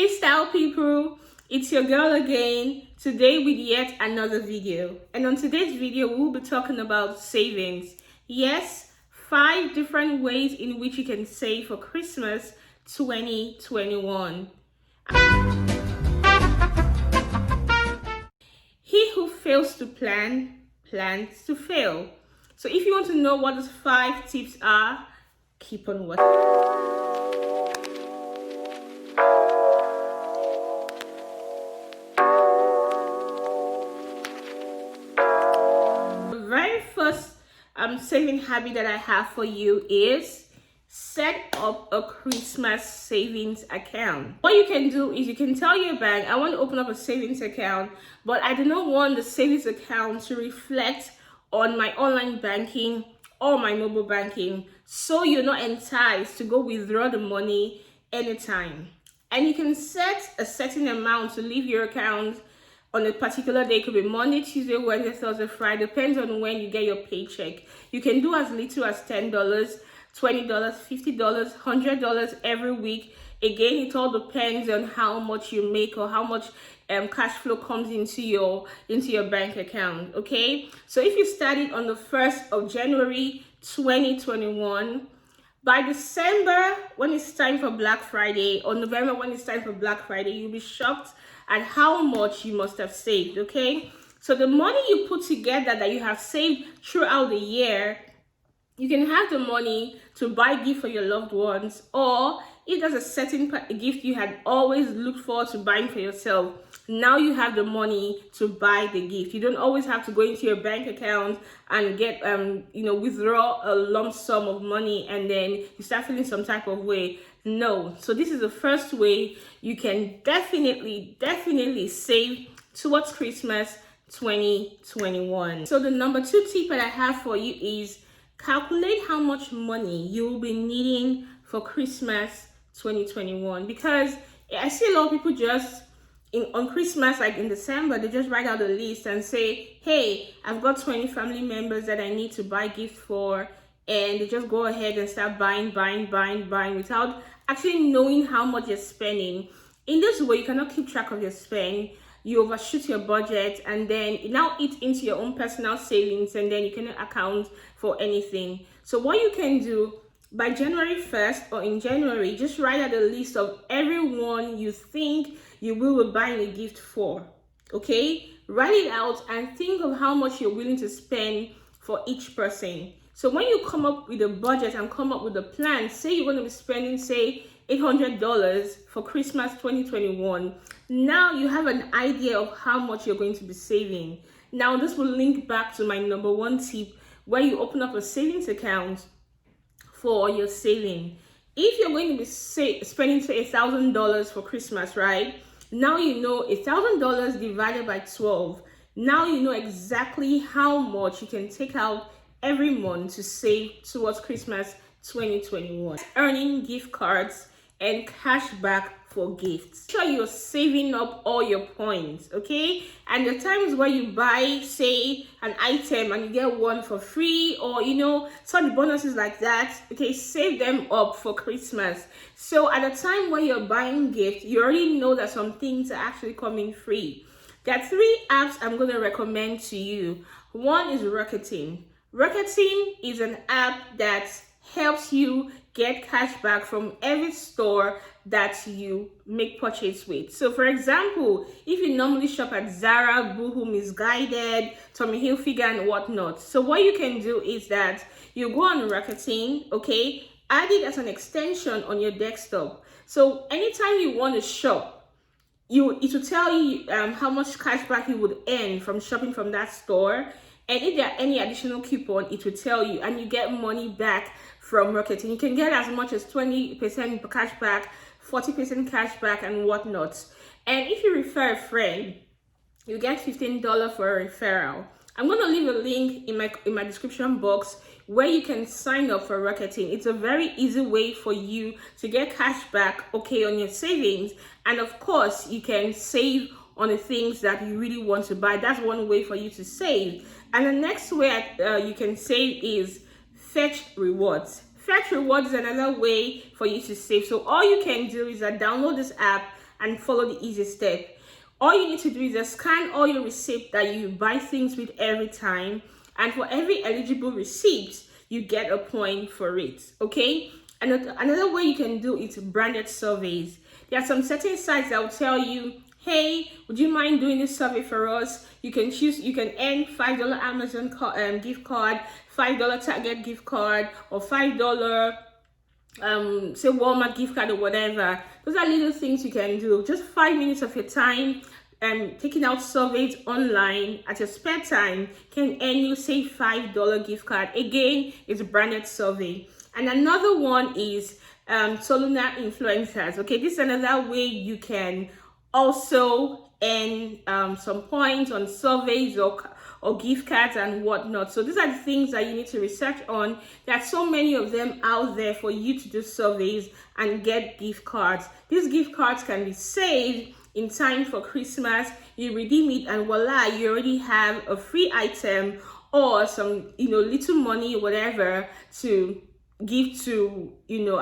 Hey style people, it's your girl again, today with yet another video. And on today's video, we'll be talking about savings. Yes, 5 different ways in which you can save for Christmas 2021. He who fails to plan, plans to fail. So if you want to know what those 5 tips are, keep on watching. Very first saving habit that I have for you is set up a Christmas savings account. What you can do is you can tell your bank, I want to open up a savings account, but I do not want the savings account to reflect on my online banking or my mobile banking, so you're not enticed to go withdraw the money anytime. And you can set a certain amount to leave your account on a particular day. It could be Monday, Tuesday, Wednesday, Thursday, Friday, depends on when you get your paycheck. You can do as little as $10, $20, $50, $100 every week. Again, it all depends on how much you make or how much cash flow comes into your bank account. Okay, so if you started on the 1st of January 2021, by December, when it's time for Black Friday, or November when it's time for Black Friday, you'll be shocked at how much you must have saved. Okay, so the money you put together that you have saved throughout the year, you can have the money to buy gift for your loved ones, or if there's a certain gift you had always looked forward to buying for yourself, now you have the money to buy the gift. You don't always have to go into your bank account and get withdraw a lump sum of money and then you start feeling some type of way. No. So this is the first way you can definitely save towards Christmas 2021. So the number 2 tip that I have for you is calculate how much money you will be needing for Christmas 2021, because I see a lot of people just on Christmas, like in December, they just write out a list and say, hey, I've got 20 family members that I need to buy gifts for, and they just go ahead and start buying without actually knowing how much you're spending. In this way, you cannot keep track of your spend. You overshoot your budget, and then it now eats into your own personal savings, and then you cannot account for anything. So what you can do by January 1st or in January, just write out a list of everyone you think you will be buying a gift for. Okay, write it out and think of how much you're willing to spend for each person. So when you come up with a budget and come up with a plan, say you're going to be spending, say, $800 for Christmas 2021. Now you have an idea of how much you're going to be saving. Now this will link back to my number 1 tip, where you open up a savings account for your saving. If you're going to be spending say $1,000 for Christmas, right? Now you know $1,000 divided by 12. Now you know exactly how much you can take out every month to save towards Christmas 2021. Earning gift cards and cashback for gifts. Make sure you're saving up all your points, okay? And the times where you buy, say, an item and you get one for free, or some bonuses like that, okay, save them up for Christmas. So at the time when you're buying gifts, you already know that some things are actually coming free. There are 3 apps I'm going to recommend to you. One is Rakuten. Rakuten is an app that helps you get cash back from every store that you make purchase with. So for example, if you normally shop at Zara, Boohoo, Misguided, Tommy Hilfiger and whatnot, so what you can do is that you go on Rakuten, okay, add it as an extension on your desktop. So anytime you want to shop, it will tell you how much cash back you would earn from shopping from that store. And if there are any additional coupon, it will tell you, and you get money back from Rakuten. You can get as much as 20% cash back, 40% cash back, and whatnot. And if you refer a friend, you get $15 for a referral. I'm going to leave a link in my description box where you can sign up for Rakuten. It's a very easy way for you to get cash back, okay, on your savings. And of course, you can save on the things that you really want to buy. That's one way for you to save. And the next way you can save is Fetch Rewards. Fetch Rewards is another way for you to save. So all you can do is download this app and follow the easy step. All you need to do is just scan all your receipts that you buy things with every time, and for every eligible receipt, you get a point for it, okay? Another way you can do it is branded surveys. There are some certain sites that will tell you, hey, would you mind doing this survey for us? You can earn $5 Amazon gift card, $5 Target gift card, or $5 say Walmart gift card or whatever. Those are little things you can do. Just 5 minutes of your time and taking out surveys online at your spare time can earn you, say, $5 gift card. Again, it's a branded survey. And another one is Soluna influencers. Okay, this is another way you can also earn some points on surveys or gift cards and whatnot. So these are the things that you need to research on. There are so many of them out there for you to do surveys and get gift cards. These gift cards can be saved in time for Christmas. You redeem it and voila, you already have a free item or some little money, whatever, to give to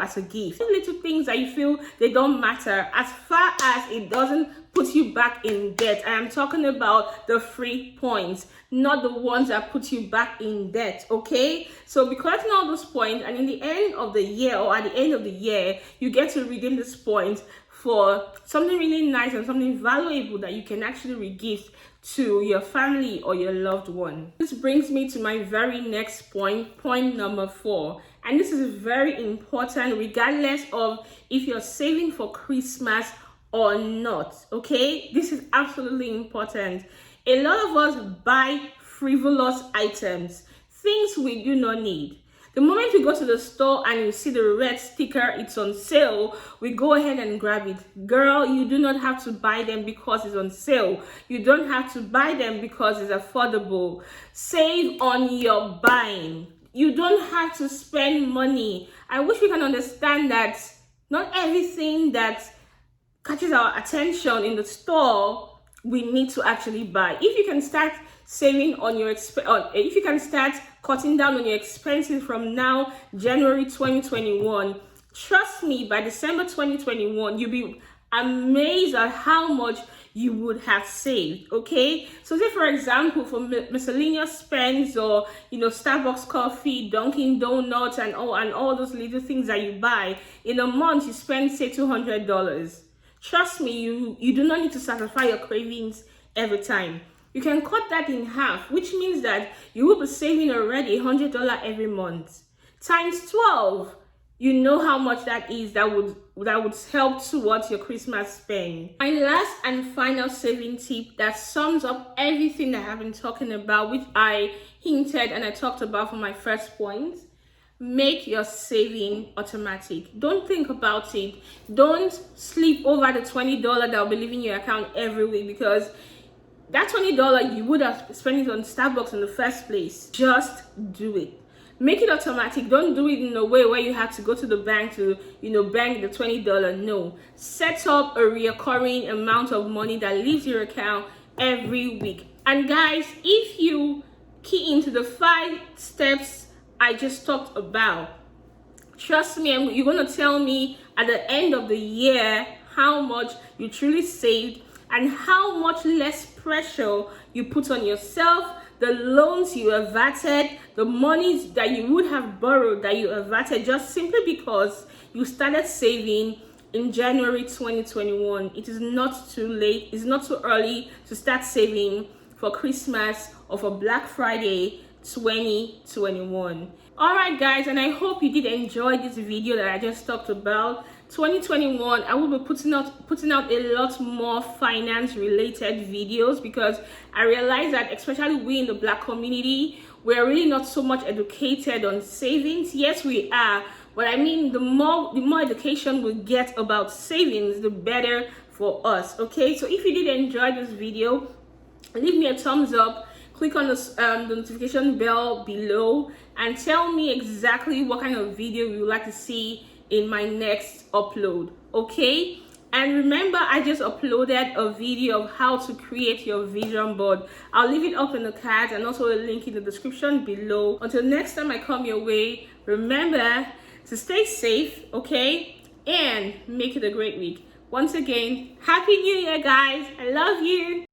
as a gift. Little things that you feel they don't matter as far as it doesn't put you back in debt. I am talking about the free points, not the ones that put you back in debt. Okay, so be collecting all those points, and in the end of the year or at the end of the year, you get to redeem these points for something really nice and something valuable that you can actually re-gift to your family or your loved one. This brings me to my very next point number 4. And this is very important regardless of if you're saving for Christmas or not, okay? This is absolutely important. A lot of us buy frivolous items, things we do not need. The moment we go to the store and you see the red sticker, it's on sale, we go ahead and grab it. Girl, you do not have to buy them because it's on sale. You don't have to buy them because it's affordable. Save on your buying. You don't have to spend money. I wish we can understand that not everything that catches our attention in the store we need to actually buy. If you can start saving on your if you can start cutting down on your expenses from now, January 2021, trust me, by December 2021, you'll be amazed at how much you would have saved. Okay, so say for example, for miscellaneous spends or Starbucks coffee, Dunkin' Donuts, and all those little things that you buy in a month, you spend say $200. Trust me, you do not need to satisfy your cravings every time. You can cut that in half, which means that you will be saving already $100 every month. Times 12, you know how much that is. That would help towards your Christmas spend. My last and final saving tip that sums up everything that I've been talking about, which I hinted and I talked about for my first point. Make your saving automatic. Don't think about it. Don't sleep over the $20 that will be leaving your account every week, because that $20 you would have spent it on Starbucks in the first place. Just do it. Make it automatic. Don't do it in a way where you have to go to the bank to bank the $20. No. Set up a recurring amount of money that leaves your account every week. And guys, if you key into the 5 steps I just talked about, trust me, you're going to tell me at the end of the year how much you truly saved and how much less pressure you put on yourself, the loans you averted, the monies that you would have borrowed that you averted just simply because you started saving in January 2021. It is not too late. It's not too early to start saving for Christmas or for Black Friday 2021. All right guys, and I hope you did enjoy this video that I just talked about. 2021, I will be putting out a lot more finance related videos, because I realize that especially we in the Black community, we're really not so much educated on savings. Yes, we are, but I mean the more education we get about savings, the better for us. Okay, so if you did enjoy this video, leave me a thumbs up. Click on the notification bell below and tell me exactly what kind of video you would like to see in my next upload, okay? And remember, I just uploaded a video of how to create your vision board. I'll leave it up in the card and also a link in the description below. Until next time I come your way, remember to stay safe, okay? And make it a great week. Once again, Happy New Year, guys. I love you.